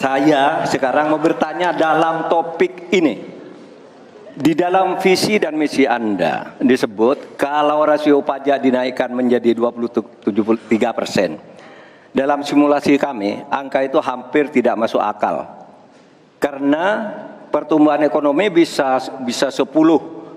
Saya sekarang mau bertanya dalam topik ini. Di dalam visi dan misi Anda disebut kalau rasio pajak dinaikkan menjadi 23%. Dalam simulasi kami, angka itu hampir tidak masuk akal. Karena pertumbuhan ekonomi bisa 10.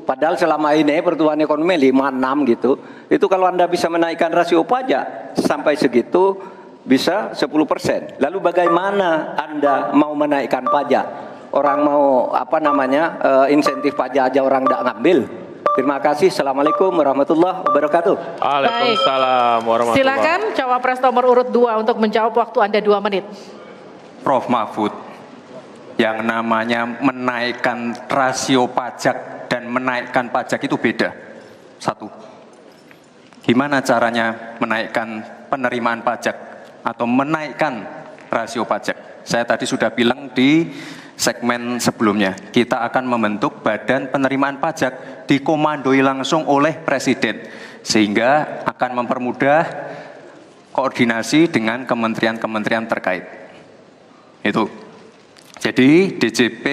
Padahal selama ini pertumbuhan ekonomi 5-6 gitu. Itu kalau Anda bisa menaikkan rasio pajak sampai segitu bisa 10%. Lalu bagaimana Anda mau menaikkan pajak? Orang mau insentif pajak aja orang tidak ngambil. Terima kasih. Assalamualaikum warahmatullahi wabarakatuh. Waalaikumsalam warahmatullahi. Silakan cawapres nomor urut 2 untuk menjawab, waktu Anda 2 menit. Prof. Mahfud, yang namanya menaikkan rasio pajak dan menaikkan pajak itu beda. Satu, gimana caranya menaikkan penerimaan pajak atau menaikkan rasio pajak? Saya tadi sudah bilang di segmen sebelumnya, kita akan membentuk badan penerimaan pajak dikomandoi langsung oleh Presiden, sehingga akan mempermudah koordinasi dengan kementerian-kementerian terkait. Itu. Jadi DJP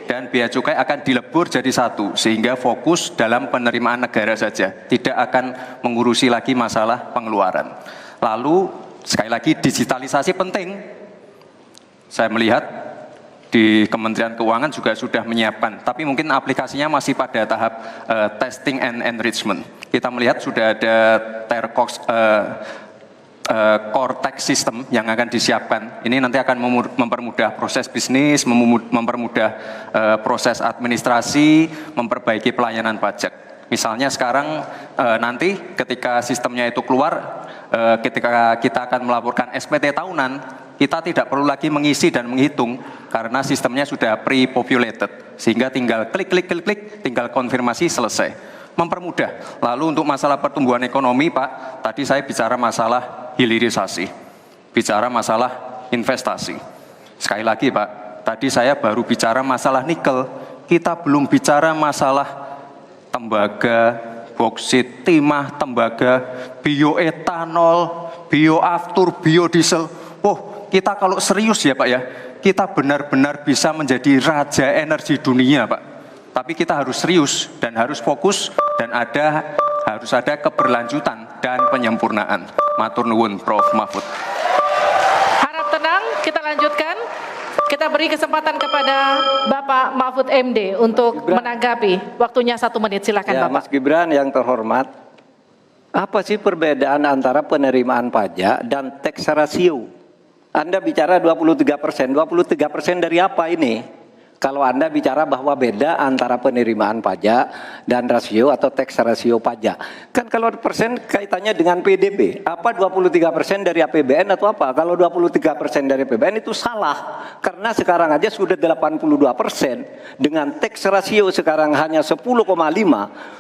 dan Bea Cukai akan dilebur jadi satu, sehingga fokus dalam penerimaan negara saja, tidak akan mengurusi lagi masalah pengeluaran. Lalu sekali lagi digitalisasi penting. Saya melihat di Kementerian Keuangan juga sudah menyiapkan, tapi mungkin aplikasinya masih pada tahap testing and enrichment. Kita melihat sudah ada core tax system yang akan disiapkan. Ini nanti akan mempermudah proses bisnis, mempermudah proses administrasi, memperbaiki pelayanan pajak. Misalnya sekarang nanti ketika sistemnya itu keluar, ketika kita akan melaporkan SPT tahunan, kita tidak perlu lagi mengisi dan menghitung karena sistemnya sudah pre-populated, sehingga tinggal klik, tinggal konfirmasi, selesai. Mempermudah. Lalu untuk masalah pertumbuhan ekonomi, Pak, tadi saya bicara masalah hilirisasi, bicara masalah investasi. Sekali lagi, Pak, tadi saya baru bicara masalah nikel, kita belum bicara masalah tembaga, boksit, timah, tembaga, bioetanol, bioaftur, biodiesel. Oh, kita kalau serius ya Pak ya, kita benar-benar bisa menjadi raja energi dunia Pak. Tapi kita harus serius dan harus fokus dan harus ada keberlanjutan dan penyempurnaan. Matur nuwun Prof. Mahfud. Harap tenang, kita lanjutkan. Kita beri kesempatan kepada Bapak Mahfud MD untuk menanggapi. Waktunya 1 menit, silakan Ya, Bapak. Mas Gibran yang terhormat, apa sih perbedaan antara penerimaan pajak dan tax ratio? Anda bicara 23%, 23% dari apa ini? Kalau Anda bicara bahwa beda antara penerimaan pajak dan rasio atau tax rasio pajak. Kan kalau persen kaitannya dengan PDB, apa 23% dari APBN atau apa? Kalau 23% dari APBN itu salah. Karena sekarang aja sudah 82%. Dengan tax rasio sekarang hanya 10,5,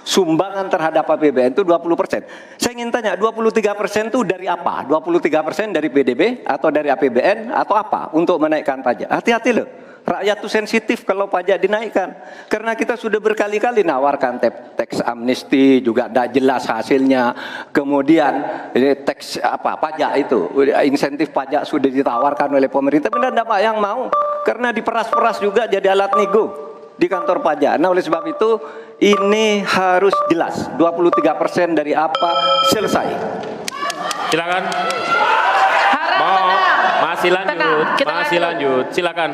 sumbangan terhadap APBN itu 20%. Saya ingin tanya, 23% itu dari apa? 23% dari PDB atau dari APBN atau apa untuk menaikkan pajak? Hati-hati loh. Rakyat itu sensitif kalau pajak dinaikkan. Karena kita sudah berkali-kali nawarkan teks amnesti juga tidak jelas hasilnya. Kemudian teks pajak itu, insentif pajak sudah ditawarkan oleh pemerintah, tapi tidak ada yang mau. Karena diperas-peras juga jadi alat nego di kantor pajak. Nah, oleh sebab itu ini harus jelas. 23% dari apa, selesai. Silakan. Masih lanjut. Silakan.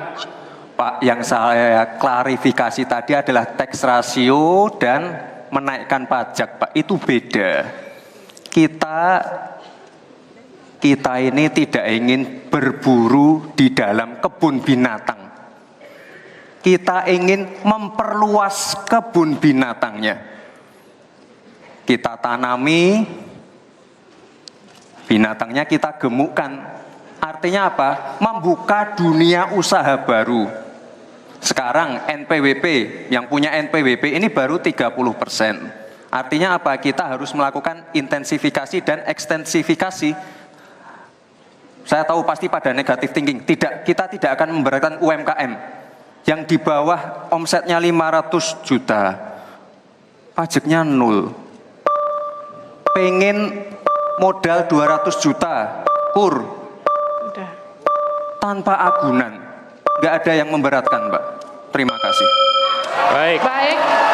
Pak, yang saya klarifikasi tadi adalah tax ratio dan menaikkan pajak, Pak. Itu beda. Kita ini tidak ingin berburu di dalam kebun binatang. Kita ingin memperluas kebun binatangnya. Kita tanami, binatangnya kita gemukkan. Artinya apa? Membuka dunia usaha baru. Sekarang NPWP, yang punya NPWP ini baru 30%. Artinya apa? Kita harus melakukan intensifikasi dan ekstensifikasi. Saya tahu pasti pada negatif thinking. Kita tidak akan memberatkan UMKM yang di bawah omsetnya 500 juta. Pajaknya 0. Pengen modal 200 juta, kur. Tanpa agunan. nggak ada yang memberatkan, Mbak. Terima kasih. Baik. Baik.